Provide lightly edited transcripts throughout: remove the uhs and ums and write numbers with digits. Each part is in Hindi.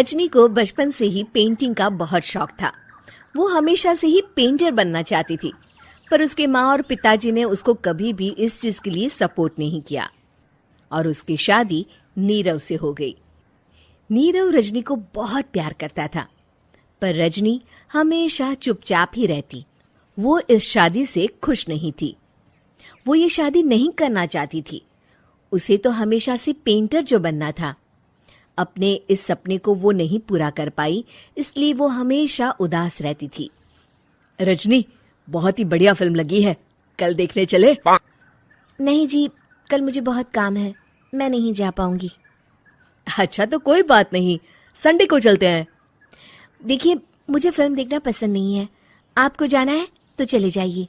रजनी को बचपन से ही पेंटिंग का बहुत शौक था। वो हमेशा से ही पेंटर बनना चाहती थी, पर उसके माँ और पिताजी ने उसको कभी भी इस चीज के लिए सपोर्ट नहीं किया और उसकी शादी नीरव से हो गई। नीरव रजनी को बहुत प्यार करता था, पर रजनी हमेशा चुपचाप ही रहती। वो इस शादी से खुश नहीं थी। वो ये शादी नहीं करना चाहती थी। उसे तो हमेशा से पेंटर जो बनना था। अपने इस सपने को वो नहीं पूरा कर पाई, इसलिए वो हमेशा उदास रहती थी। रजनी, बहुत ही बढ़िया फिल्म लगी है, कल देखने चले? नहीं जी, कल मुझे बहुत काम है, मैं नहीं जा पाऊंगी। अच्छा तो कोई बात नहीं, संडे को चलते हैं। देखिए, मुझे फिल्म देखना पसंद नहीं है। आपको जाना है तो चले जाइए।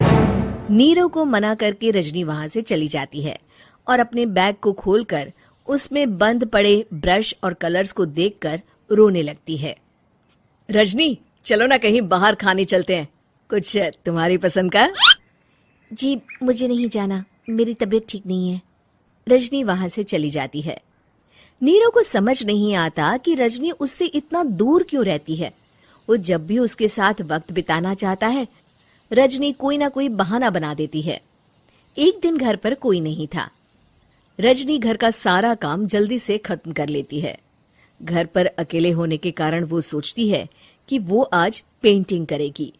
नीरव को मना करके रजनी वहां से चली जाती है और अपने बैग को खोलकर उसमें बंद पड़े ब्रश और कलर्स को देखकर रोने लगती है। रजनी, चलो ना कहीं बाहर खाने चलते हैं, कुछ तुम्हारी पसंद का। जी, मुझे नहीं जाना, मेरी तबीयत ठीक नहीं है। रजनी वहां से चली जाती है। नीरव को समझ नहीं आता कि रजनी उससे इतना दूर क्यों रहती है। वो जब भी उसके साथ वक्त बिताना चाहता है, रजनी कोई ना कोई बहाना बना देती है। एक दिन घर पर कोई नहीं था। रजनी घर का सारा काम जल्दी से खत्म कर लेती है। घर पर अकेले होने के कारण वो सोचती है कि वो आज पेंटिंग करेगी।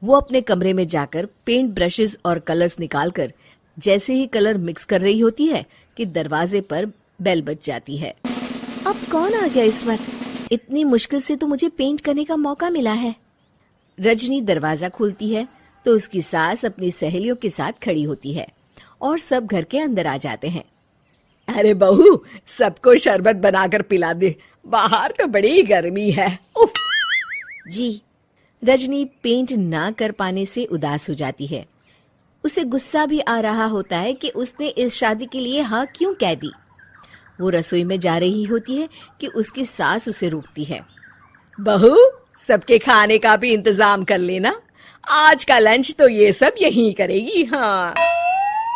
वो अपने कमरे में जाकर पेंट ब्रशेस और कलर्स निकालकर जैसे ही कलर मिक्स कर रही होती है कि दरवाजे पर बेल बज जाती है। अब कौन आ गया इस वक्त? इतनी मुश्किल से तो मुझे पेंट करने का मौका मिला है। रजनी दरवाजा खोलती है तो उसकी सास अपनी सहेलियों के साथ खड़ी होती है और सब घर के अंदर आ जाते हैं। अरे बहू, सबको शरबत बनाकर पिला दे, बाहर तो बड़ी गर्मी है। उफ। जी। रजनी पेंट ना कर पाने से उदास हो जाती है। उसे गुस्सा भी आ रहा होता है कि उसने इस शादी के लिए हाँ क्यों कह दी। वो रसोई में जा रही होती है कि उसकी सास उसे रोकती है। बहू, सबके खाने का भी इंतजाम कर लेना, आज का लंच तो ये सब यहीं करेगी। हाँ।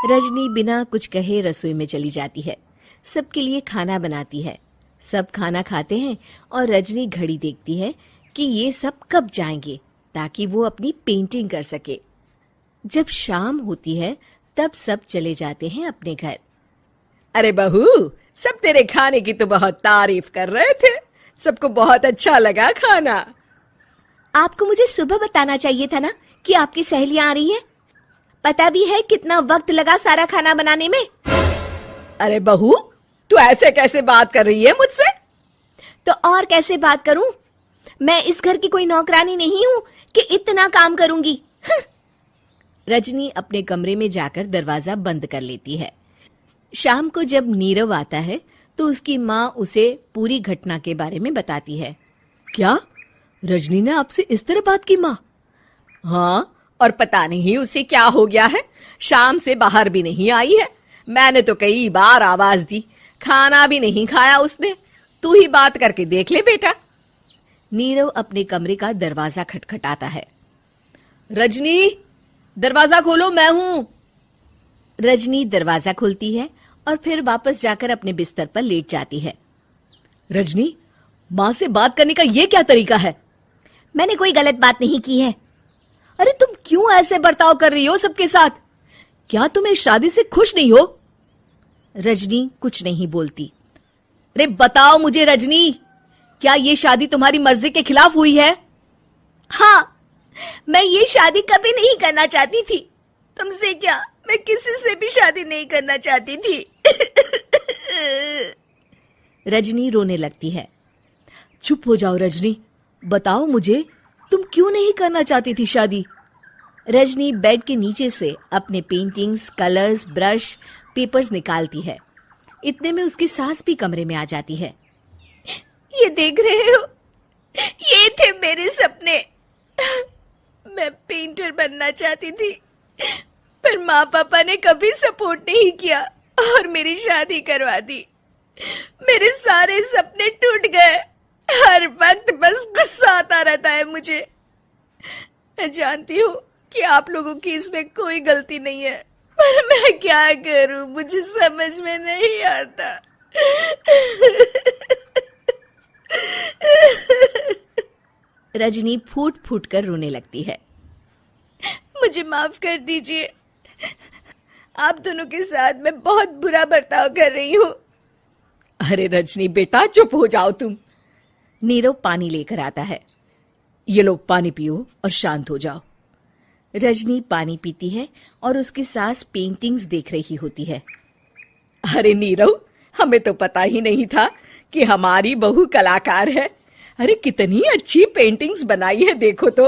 रजनी बिना कुछ कहे रसोई में चली जाती है। सबके लिए खाना बनाती है। सब खाना खाते हैं और रजनी घड़ी देखती है कि ये सब कब जाएंगे ताकि वो अपनी पेंटिंग कर सके। जब शाम होती है तब सब चले जाते हैं अपने घर। अरे बहू, सब तेरे खाने की तो बहुत तारीफ कर रहे थे, सबको बहुत अच्छा लगा खाना। आपको मुझे सुबह बताना चाहिए था ना कि आपकी सहेलियां आ रही हैं। पता भी है कितना वक्त लगा सारा खाना बनाने में। अरे बहू, तू ऐसे कैसे बात कर रही है मुझसे? तो और कैसे बात करूं? मैं इस घर की कोई नौकरानी नहीं हूं कि इतना काम करूंगी। रजनी अपने कमरे में जाकर दरवाजा बंद कर लेती है। शाम को जब नीरव आता है तो उसकी माँ उसे पूरी घटना के बारे में बताती है। क्या रजनी ने आपसे इस तरह बात की माँ? हाँ, और पता नहीं उसे क्या हो गया है, शाम से बाहर भी नहीं आई है। मैंने तो कई बार आवाज दी, खाना भी नहीं खाया उसने। तू ही बात करके देख ले बेटा। नीरव अपने कमरे का दरवाजा खटखटाता है। रजनी, दरवाजा खोलो, मैं हूं। रजनी दरवाजा खोलती है और फिर वापस जाकर अपने बिस्तर पर लेट जाती है। रजनी, माँ से बात करने का ये क्या तरीका है? मैंने कोई गलत बात नहीं की है। अरे तुम क्यों ऐसे बर्ताव कर रही हो सबके साथ? क्या तुम इस शादी से खुश नहीं हो? रजनी कुछ नहीं बोलती। अरे बताओ मुझे रजनी, क्या ये शादी तुम्हारी मर्जी के खिलाफ हुई है? हाँ, मैं ये शादी कभी नहीं करना चाहती थी। तुमसे क्या, मैं किसी से भी शादी नहीं करना चाहती थी। रजनी रोने लगती है। चुप हो जाओ रजनी, बताओ मुझे, तुम क्यों नहीं करना चाहती थी शादी? रजनी बेड के नीचे से अपने पेंटिंग्स, कलर्स, ब्रश, पेपर्स निकालती है। इतने में उसकी सास भी कमरे में आ जाती है। ये देख रहे हो, ये थे मेरे सपने। मैं पेंटर बनना चाहती थी, पर माँ पापा ने कभी सपोर्ट नहीं किया और मेरी शादी करवा दी। मेरे सारे सपने टूट गए। हर वक्त बस गुस्सा आता रहता है मुझे। मैं जानती हूँ कि आप लोगों की इसमें कोई गलती नहीं है, पर मैं क्या करूं, मुझे समझ में नहीं आता। रजनी फूट फूट कर रोने लगती है। मुझे माफ कर दीजिए, आप दोनों के साथ मैं बहुत बुरा बर्ताव कर रही हूँ। अरे रजनी बेटा चुप हो जाओ तुम। नीरव पानी लेकर आता है। ये लो पानी पियो और शांत हो जाओ। रजनी पानी पीती है और उसकी सास पेंटिंग्स देख रही होती है। अरे नीरव, हमें तो पता ही नहीं था कि हमारी बहू कलाकार है। अरे कितनी अच्छी पेंटिंग्स बनाई है, देखो तो।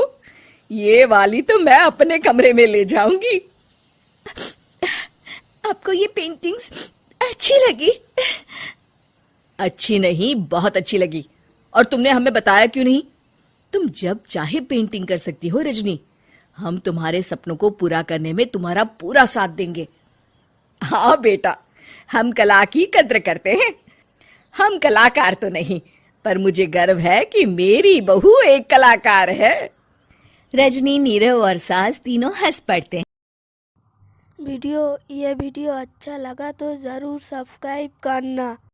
ये वाली तो मैं अपने कमरे में ले जाऊंगी। आपको ये पेंटिंग्स अच्छी लगी? अच्छी नहीं, बहुत अच्छी लगी। और तुमने हमें बताया क्यों नहीं? तुम जब चाहे पेंटिंग कर सकती हो रजनी। हम तुम्हारे सपनों को पूरा करने में तुम्हारा पूरा साथ देंगे। हाँ बेटा, हम कला की कद्र करते हैं। हम कलाकार तो नहीं, पर मुझे गर्व है कि मेरी बहू एक कलाकार है। रजनी, नीरव और सास तीनों हंस पड़ते हैं। ये वीडियो अच्छा लगा तो ज़रूर सब्सक्राइब करना।